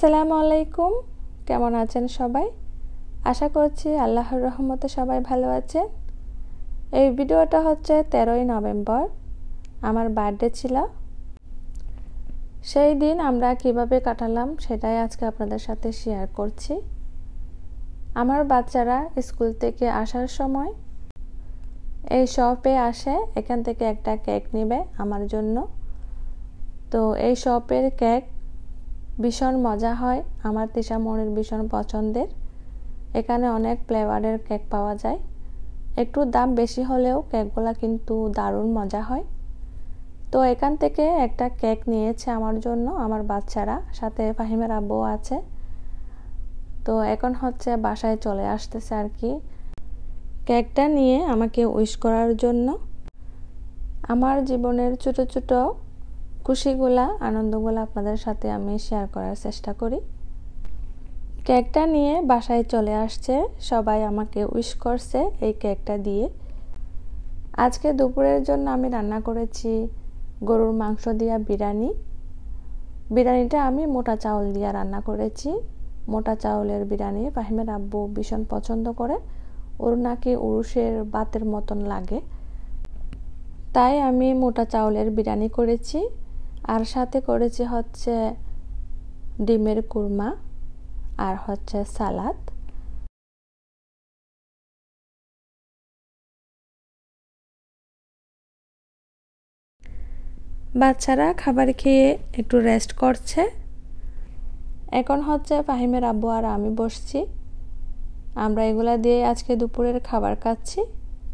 আসসালামু আলাইকুম, কেমন আছেন সবাই? আশা করছি আল্লাহর রহমতে সবাই ভালো আছেন। এই ভিডিওটা হচ্ছে 13ই নভেম্বর, আমার বার্থডে ছিল। সেই দিন আমরা কিভাবে কাটালাম সেটাই আজকে আপনাদের সাথে শেয়ার করছি। আমার বাচ্চারা স্কুল থেকে আসার সময় এই শপে আসে, এখান থেকে একটা কেক নেবে আমার জন্য। তো এই শপের কেক ভীষণ মজা হয়, আমার তিশামণির ভীষণ পছন্দের। এখানে অনেক ফ্লেভারের কেক পাওয়া যায়, একটু দাম বেশি হলেও কেকগুলো কিন্তু দারুণ মজা হয়। তো এখান থেকে একটা কেক নিয়েছে আমার জন্য আমার বাচ্চারা, সাথে ফাহিমের আব্বু আছে। তো এখন হচ্ছে বাসায় চলে আসতেছে আর কি কেকটা নিয়ে আমাকে উইশ করার জন্য। আমার জীবনের ছোট ছোট খুশিগুলা, আনন্দগুলা আপনাদের সাথে আমি শেয়ার করার চেষ্টা করি। কেকটা নিয়ে বাসায় চলে আসছে, সবাই আমাকে উইশ করছে এই কেকটা দিয়ে। আজকে দুপুরের জন্য আমি রান্না করেছি গরুর মাংস দিয়া বিরিয়ানিটা আমি মোটা চাউল দিয়ে রান্না করেছি। মোটা চাউলের বিরিয়ানি ফাহিমের আব্বু ভীষণ পছন্দ করে, ওর নাকি উরুষের ভাতের মতন লাগে, তাই আমি মোটা চাউলের বিরিয়ানি করেছি। আর সাথে করেছি হচ্ছে ডিমের কুরমা আর হচ্ছে সালাদ। বাচ্চারা খাবার খেয়ে একটু রেস্ট করছে। এখন হচ্ছে ফাহিমের আব্বু আর আমি বসছি, আমরা এগুলা দিয়ে আজকে দুপুরের খাবার খাচ্ছি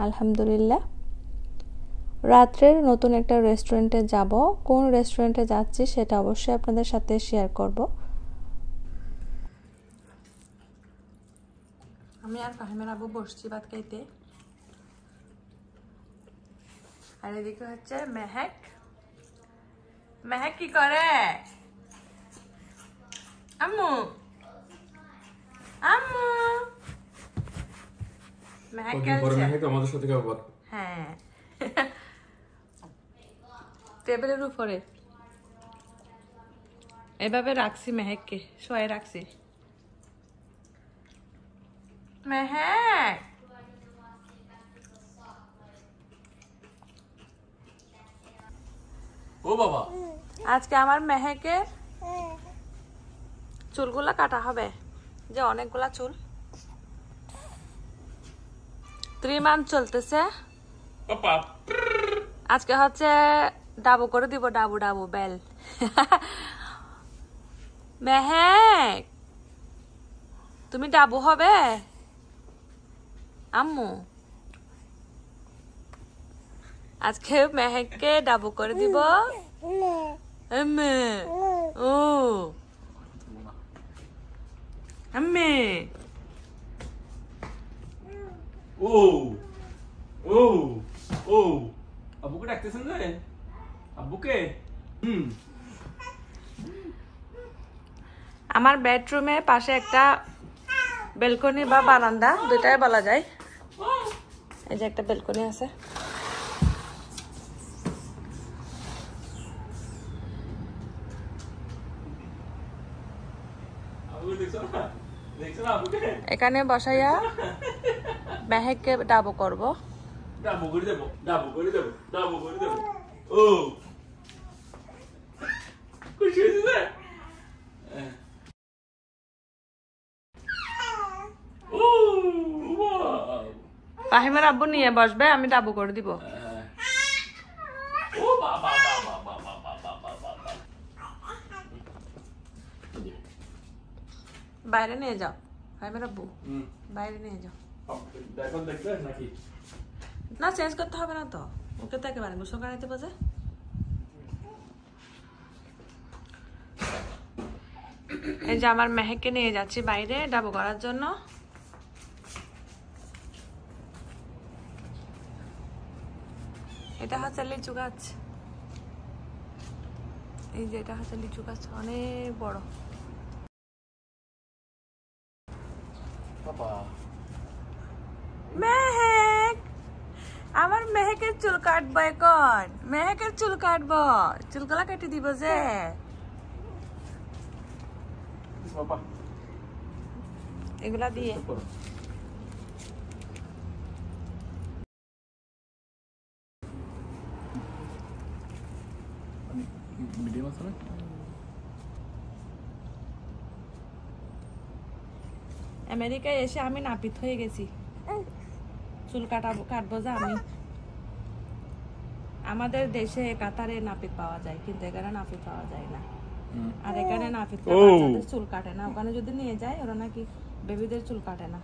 আলহামদুলিল্লাহ। রাত্রের নতুন একটা রেস্টুরেন্টে যাব, কোন রেস্টুরেন্টে যাচ্ছি সেটা অবশ্যই আপনাদের সাথে শেয়ার করব। আমি আর ফাহিমের আব্বু বসছি ভাত খাইতে, আর এদিকে হচ্ছে মেহেক কি করে? আম্মু আম্মু মেহেক আমাদের সাথে খাবার। হ্যাঁ, টেবিলের উপরে এভাবে রাখছি, মেহেককে শোয়ে রাখছি। মেহেক ও বাবা, আজকে আমার মেহেকের চুলগুলা কাটা হবে, যে অনেকগুলা চুল, 3 মান্থ চলতেছে। আজকে হচ্ছে ডাবু করে দিব, ডাবু বেল। মেহেক তুমি ডাবু হবে আম্মু? আজকে মেহেককে ডাবু করে দিব। ও আম্মে ও ও ও আব্বুকে ডাকতেছেন না? আব্বুকে আমার বেডরুমের পাশে একটা বেলকনি বা বারান্দা, দুটাই বলা যায়। এই যে একটা বেলকনি আছে। এখানে বসাইয়া মেহেককে ডাবু করব। ডাবু করে দেব, ডাবু করে দেব, ডাবু করে দেব। ও খুশি হয়েছে? ও ওয়াও, ফাহিমের আব্বু নিয়ে বসবে, আমি ডাবু করে দিব। ও বাবা বাবা বাবা বাবা বাবা, বাইরে নিয়ে যাও ফাহিমের আব্বু, বাইরে নিয়ে যাও। দেখো দেখবে নাকি? না, চেঞ্জ করতে হবে না তো, ওকে তো একেবারে গোসল করাইতে বোঝে। এই যে আমার মেহেককে নিয়ে যাচ্ছি বাইরে ডাবু করার জন্য। এটা হচ্ছে লিচু গাছ, এই যে এটা হচ্ছে লিচু গাছ, অনেক বড়। মেহেক, আমার মেহেকের চুল কাটবো এখন, মেহেকের চুল কাটবো, চুলগুলা কেটে দিব যে। বাবা এগুলা দিয়ে মিডিয়াম আছে না আমেরিকায় এসে আমি নাপিত হয়ে গেছি চুল কাটবো যে আমি আমাদের দেশে কাতারে নাপিত পাওয়া যায় কিন্তু এখানে নাপিত পাওয়া যায় না আর এখানে নাপিত বাচ্চাদের চুল কাটে না ওখানে যদি নিয়ে যায় ওরা নাকি বেবিদের চুল কাটে না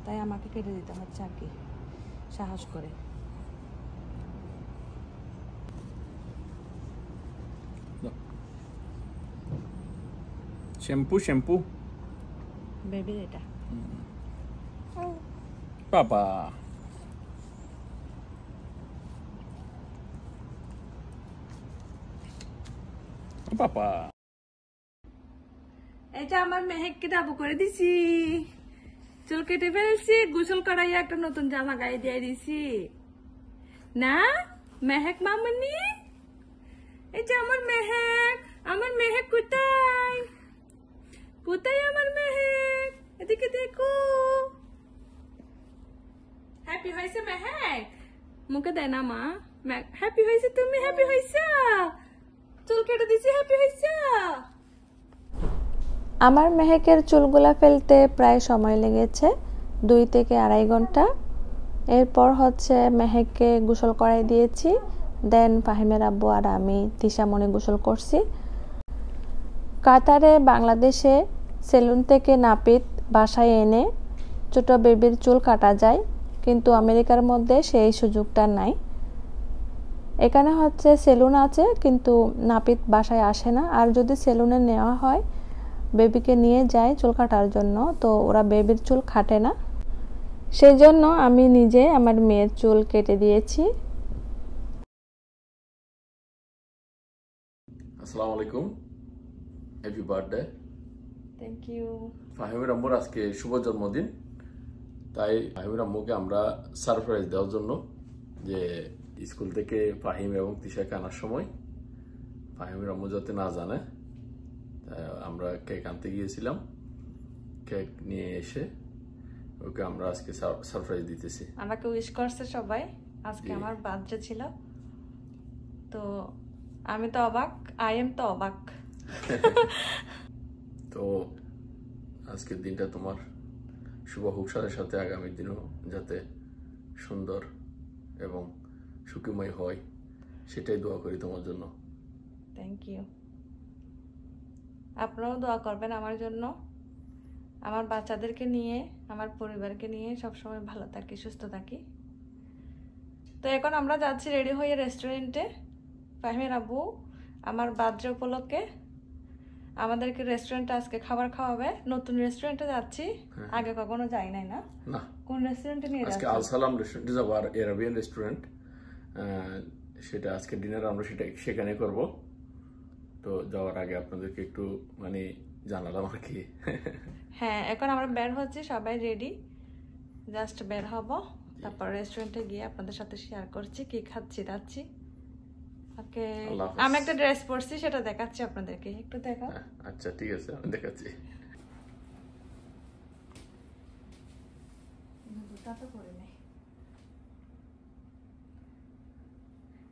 তাই আমাকে কেটে দিতে হচ্ছে আর কি সাহস করে শ্যাম্পু বেবি এটা বাবা বাবা এটা আমার মেহেককে ডাবু করে দিছি চুল কেটে ফেলছি গোসল করাইয়া একটা নতুন জামা গায়ে দিয়ে দিছি না মেহেক মামনি এই যে আমার মেহেক কোথায় কোথায় আমার মেহেক এদিকে দেখো হ্যাপি হয়েছে মেহেক মুখে দেয় না মা হ্যাপি হয়েছে তুমি হ্যাপি হয়েছ চুল কেটে দিছি হ্যাপি হয়েছ আমার মেহেকের চুলগুলা ফেলতে প্রায় সময় লেগেছে 2 থেকে 2.5 ঘন্টা এরপর হচ্ছে মেহেককে গোসল করাই দিয়েছি দেন ফাহিমের আব্বু আর আমি তিশামণি গোসল করছি কাতারে বাংলাদেশে সেলুন থেকে নাপিত বাসায় এনে ছোট বেবির চুল কাটা যায় কিন্তু আমেরিকার মধ্যে সেই সুযোগটা নাই এখানে হচ্ছে সেলুন আছে কিন্তু নাপিত বাসায় আসে না আর যদি সেলুনে নেওয়া হয় বেবিকে নিয়ে যায় চুল কাটার জন্য তো ওরা বেবির চুল কাটে না সেই জন্য আমি নিজে আমার মেয়ের চুল কেটে দিয়েছি আসসালামু আলাইকুম হ্যাপি বার্থডে থ্যাংক ইউ ফাহিমের আম্মুর আজকে শুভ জন্মদিন তাই ফাহিমের আম্মুকে আমরা সারপ্রাইজ দেওয়ার জন্য যে স্কুল থেকে ফাহিম এবং তিশাকে আনার সময় ফাহিমের আম্মু যাতে না জানে আমরা কেক আনতে গিয়েছিলাম কেক নিয়ে এসে ওকে আমরা আজকে সারপ্রাইজ দিতেছি আমাকে উইশ করছে সবাই আজকে আমার বার্থডে ছিল তো আমি তো অবাক আই এম তো অবাক তো আজকের দিনটা তোমার শুভ হোক সাথে আগামী দিনও যাতে সুন্দর এবং সুখময় হয় সেটাই দোয়া করি তোমার জন্য থ্যাংক ইউ আপনারাও দোয়া করবেন আমার জন্য আমার বাচ্চাদেরকে নিয়ে আমার পরিবারকে নিয়ে সবসময় ভালো থাকি সুস্থ থাকি তো এখন আমরা যাচ্ছি রেডি হয়ে রেস্টুরেন্টে ফাহিমের আব্বু আমার বার্থডে উপলক্ষে আমাদেরকে রেস্টুরেন্টে আজকে খাবার খাওয়াবে নতুন রেস্টুরেন্টে যাচ্ছি আগে কখনো যাই নাই না না কোন রেস্টুরেন্টে নিয়ে যাচ্ছি আজকে আল সালাম রেস্টুরেন্টে যাব আর আরাবিয়ান রেস্টুরেন্ট সেটা আজকে ডিনার আমরা সেখানে করব তো যাওয়ার আগে আপনাদেরকে একটু মানে জানালাম আর কি হ্যাঁ এখন আমরা বের হচ্ছি সবাই রেডি জাস্ট বের হব তারপর রেস্টুরেন্টে গিয়ে আপনাদের সাথে শেয়ার করছি কি খাচ্ছি যাচ্ছি ওকে আমি একটা ড্রেস পরছি সেটা দেখাচ্ছি আপনাদেরকে একটু দেখাও আচ্ছা ঠিক আছে আমি দেখাচ্ছি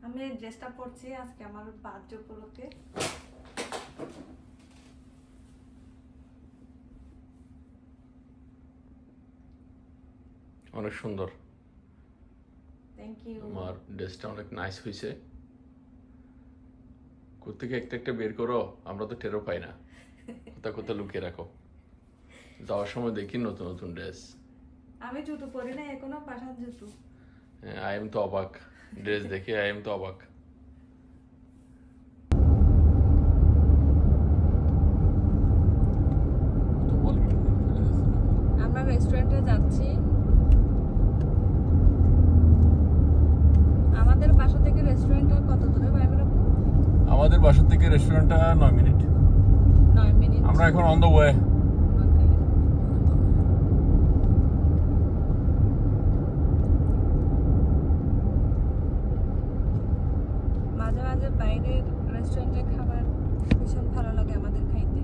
আমি এই ড্রেসটা পরছি আজকে আমার বার্থডে উপলক্ষে অনেক সুন্দর থ্যাংক ইউ আমার ড্রেসটা অনেক নাইস হয়েছে কোথেকে একটা বের করো আমরা তো টেরও পাই না কোথাও লুকিয়ে রাখো যাওয়ার সময় দেখি নতুন নতুন ড্রেস আমি জুতো পরি না এখনো পাশার জুতো আই এম তো অবাক ড্রেস দেখে আই এম তো অবাক আমরা রেস্টুরেন্টে যাচ্ছি আমাদের বাসা থেকে রেস্টুরেন্টটা কত দূরে আমাদের বাসা থেকে রেস্টুরেন্টটা 9 মিনিট আমরা এখন অন দ্য ওয়ে মাঝে মাঝে বাইরের রেস্টুরেন্টে খাবার ভীষণ ভালো লাগে আমাদের খাইতে।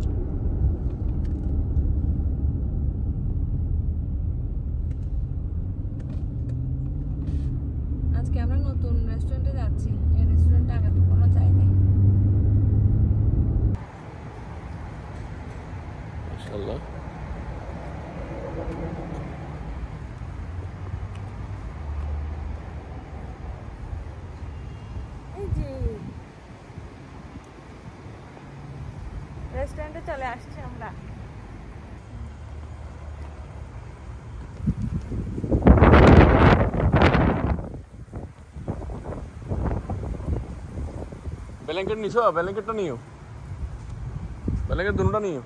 আজকে আমরা নতুন রেস্টুরেন্টে যাচ্ছি, এই রেস্টুরেন্টে আগে তো কোনো যাই নাই। মাশাআল্লাহ। এই যে রেস্টুরেন্টে চলে আসছি আমরা। ব্ল্যাঙ্কেট নিছো? ব্ল্যাঙ্কেটটা নিও, ব্ল্যাঙ্কেট দুটোটা নিও।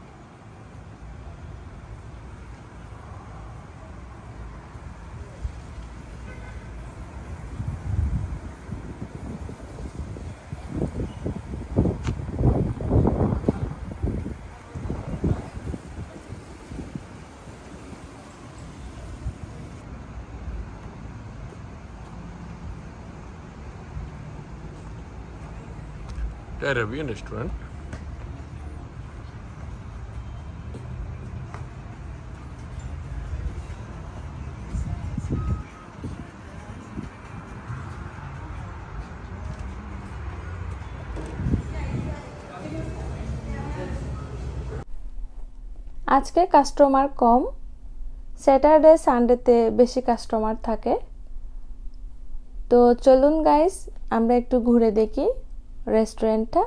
Arabian restaurant. আজকে কাস্টমার কম, স্যাটারডে সানডেতে বেশি কাস্টমার থাকে। তো চলুন গাইস, আমরা একটু ঘুরে দেখি রেস্টুরেন্টটা।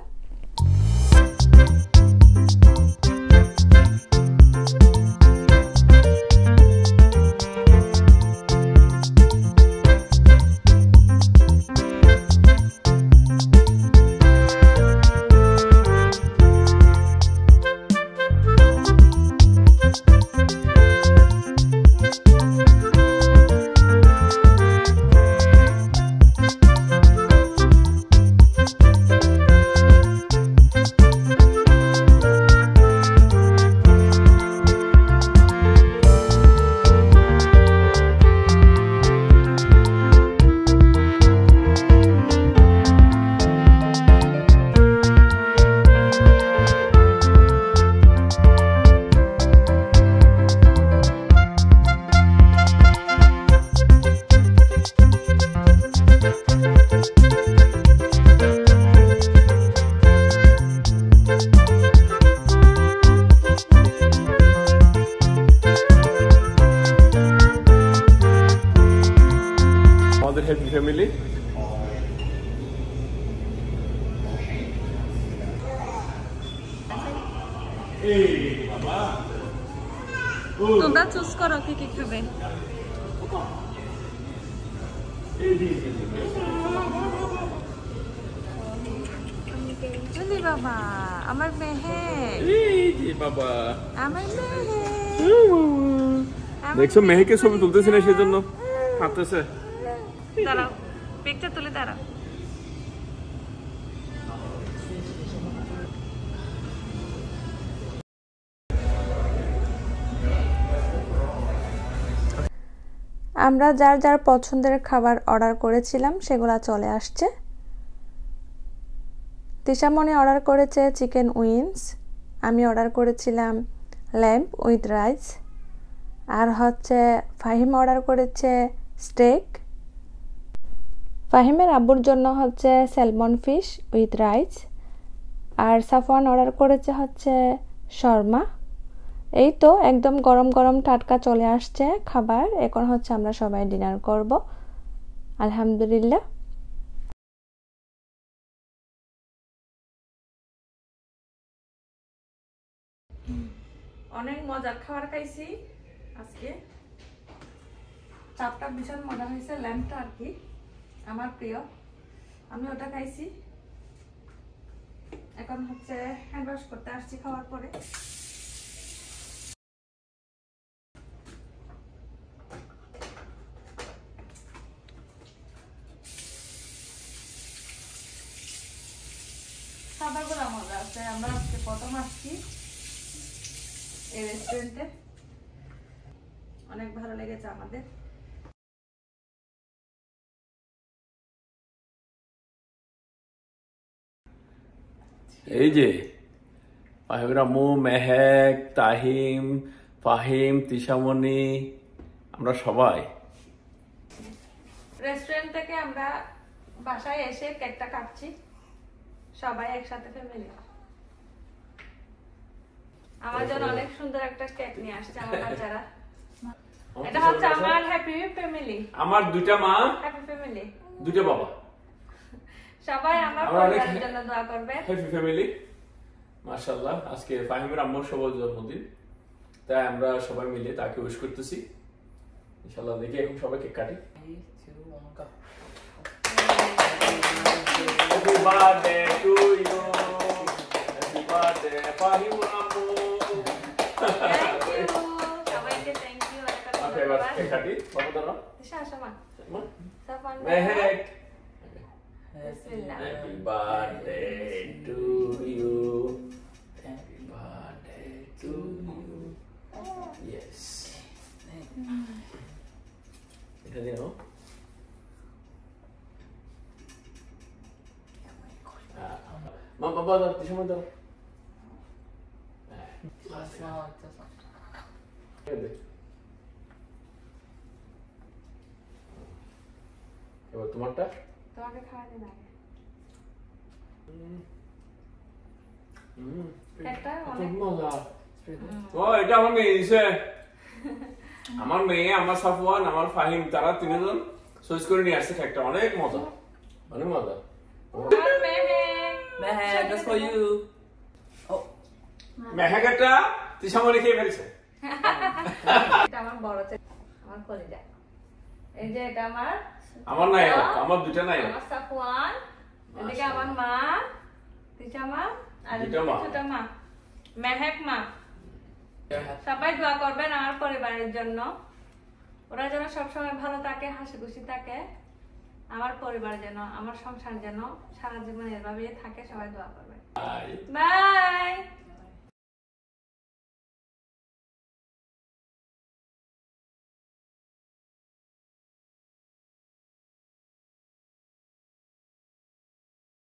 আমাদের হ্যাপি ফ্যামিলি। তোমরা চুজ করো কি কি খাবে। বাবা আমার মেহে, বাবা আমার মেহে, দেখছো মেহেকে ছবি তুলতেছি না সেজন্য কাঁদতেছে। দাঁড়াও পিকচার তুলে দাঁড়াও। আমরা যার যার পছন্দের খাবার অর্ডার করেছিলাম সেগুলো চলে আসছে। তিশামণি অর্ডার করেছে চিকেন উইংস, আমি অর্ডার করেছিলাম ল্যাম্প উইথ রাইস, আর হচ্ছে ফাহিম অর্ডার করেছে স্টেক। ফাহিমের আব্বুর জন্য হচ্ছে স্যালমন ফিশ উইথ রাইস, আর সাফওয়ান অর্ডার করেছে হচ্ছে শর্মা। এই তো একদম গরম গরম টাটকা চলে আসছে খাবার। এখন হচ্ছে আমরা সবাই ডিনার করব আলহামদুলিল্লাহ। অনেক মজার খাবার খাইছি আজকে। চাপটা ভীষণ মজা হয়েছে, ল্যাম্পটা আর কি আমার প্রিয়, আমি ওটা খাইছি। এখন হচ্ছে হ্যান্ড ওয়াশ করতে আসছি খাওয়ার পরে। খাবারগুলো মজা আছে। আমরা আজকে প্রথম আসছি এই রেস্টুরেন্টে, অনেক ভালো লেগেছে আমাদের। এই যে ফাহিমের আম্মু, মেহেক, তাহিম, ফাহিম, তিশামণি, আমরা সবাই রেস্টুরেন্ট থেকে আমরা বাসায় এসে কেকটা কাটছি সবাই একসাথে ফ্যামিলি। আমার জন্য অনেক সুন্দর একটা কেক নিয়ে আসছে আমার বাচ্চারা। এটা হচ্ছে আমার হ্যাপি ফ্যামিলি, আমার দুইটা মা, হ্যাপি ফ্যামিলি, দুইটা বাবা, সবাই আমার পরিবারের জন্য দোয়া করবেন। Happy family. মাশাআল্লাহ, আজকে ফাহিমের আম্মুর শুভ জন্মদিন, তাই আমরা সবাই মিলে তাকে উইশ করতেছি। ইনশাআল্লাহ দেখি এখন সবাই কেক কাটি। Happy birthday to you. Happy birthday Fahim Ammu. Thank you. সবাইকে thank you. Okay, এবার কেক কাটি। বাবা দাঁড়াও। দিশা আসো মা। সাফান মেহেক। বিসমিল্লাহ। Happy birthday to you. Happy birthday to you. Yes. এটা দিও। মা বাবা দাও, তিশামণি দাও। এবার তোমারটা। তোমাকে খাওয়া দিন আগে। একটা অনেক মজা। ও এটা আমার মেয়ে দিছে। আমার মেয়ে, আমার সাফওয়ান, আমার ফাহিম, তারা তিনজন চয়েস করে নিয়ে আসছে কেকটা। অনেক মজা, অনেক মজা। Mehek, that's for you. মেহেকটা Tishamoni খেয়ে ফেলছে। এটা আমার বড় ছেলে, আমার কলিজা। এই যে এটা আমার নাই, আমার দুইটা নাই। আমার সাফওয়ান, এদিকে আমার মা, তিশা মা, আর দুইটা মা। ছোট মা, মেহেক মা। সবাই দোয়া করবেন আমার পরিবারের জন্য, ওরা যেন সবসময় ভালো থাকে, হাসি খুশি থাকে। আমার পরিবার যেন, আমার সংসার যেন সারা জীবন এভাবেই থাকে। সবাই দোয়া করবেন। বাই। বাই।